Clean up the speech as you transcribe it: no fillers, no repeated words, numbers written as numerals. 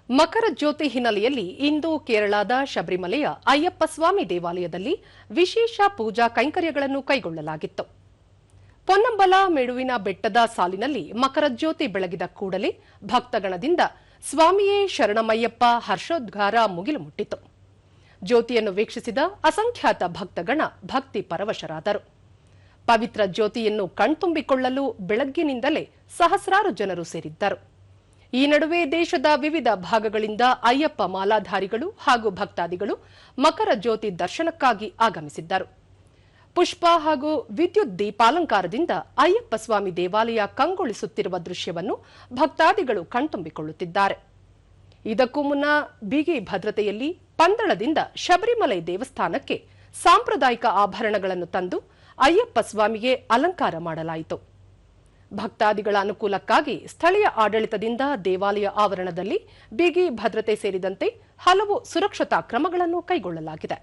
ಮಕರ ಜ್ಯೋತಿ ಹಿನ್ನೆಲೆಯಲ್ಲಿ ಇಂದು ಕೇರಳದ ಶಬರಿಮಲೆಯ ಅಯ್ಯಪ್ಪ ಸ್ವಾಮಿ ದೇವಾಲಯದಲ್ಲಿ ವಿಶೇಷ ಪೂಜಾ ಕೈಂಕರ್ಯಗಳನ್ನು ಕೈಗೊಳ್ಳಲಾಗಿತ್ತು. ಪೊನ್ನಂಬಲ ಮೇಡುವಿನ ಬೆಟ್ಟದ ಸಾಲಿನಲ್ಲಿ ಮಕರ ಜ್ಯೋತಿ ಬೆಳಗಿದ ಕೂಡಲೇ ಭಕ್ತಗಣದಿಂದ ಸ್ವಾಮಿಯೇ ಶರಣಮಯ್ಯಪ್ಪ ಹರ್ಷೋದ್ಗಾರ ಮುಗಿಲು ಮುಟ್ಟಿತು. ಜ್ಯೋತಿಯನ್ನು ವೀಕ್ಷಿಸಿದ ಅಸಂಖ್ಯಾತ ಭಕ್ತಗಣ ಭಕ್ತಿ ಪರವಶರಾದರು. ಪವಿತ್ರ ಜ್ಯೋತಿಯನ್ನು ಕಣ್ತುಂಬಿಕೊಳ್ಳಲು ಬೆಳಗ್ಗಿನಿಂದಲೇ ಸಹಸ್ರಾರು ಜನರು ಸೇರಿದ್ದರು. ಈ ನಡುವೆ ದೇಶದ ವಿವಿಧ ಭಾಗಗಳಿಂದ ಅಯ್ಯಪ್ಪ ಮಾಲಾಧಾರಿಗಳು ಹಾಗೂ ಭಕ್ತಾದಿಗಳು ಮಕರ ಜ್ಯೋತಿ ದರ್ಶನಕ್ಕಾಗಿ ಆಗಮಿಸಿದ್ದರು. ಪುಷ್ಪ ಹಾಗೂ ವಿದ್ಯುತ್ ದೀಪಾಲಂಕಾರದಿಂದ ಅಯ್ಯಪ್ಪ ಸ್ವಾಮಿ ದೇವಾಲಯ ಕಂಗೊಳಿಸುತ್ತಿರುವ ದೃಶ್ಯವನ್ನು ಭಕ್ತಾದಿಗಳು ಕಣ್ತುಂಬಿಕೊಳ್ಳುತ್ತಿದ್ದಾರೆ. ಇದಕ್ಕೂ ಮುನ್ನ ಬಿಗಿ ಭದ್ರತೆಯಲ್ಲಿ ಪಂದಳದಿಂದ ಶಬರಿಮಲೆ ದೇವಸ್ಥಾನಕ್ಕೆ ಸಾಂಪ್ರದಾಯಿಕ ಆಭರಣಗಳನ್ನು ತಂದು ಅಯ್ಯಪ್ಪ ಸ್ವಾಮಿಗೆ ಅಲಂಕಾರ ಮಾಡಲಾಯಿತು. ಭಕ್ತಾದಿಗಳ ಅನುಕೂಲಕ್ಕಾಗಿ ಸ್ಥಳೀಯ ಆಡಳಿತದಿಂದ ದೇವಾಲಯ ಆವರಣದಲ್ಲಿ ಬಿಗಿ ಭದ್ರತೆ ಸೇರಿದಂತೆ ಹಲವು ಸುರಕ್ಷತಾ ಕ್ರಮಗಳನ್ನು ಕೈಗೊಳ್ಳಲಾಗಿದೆ.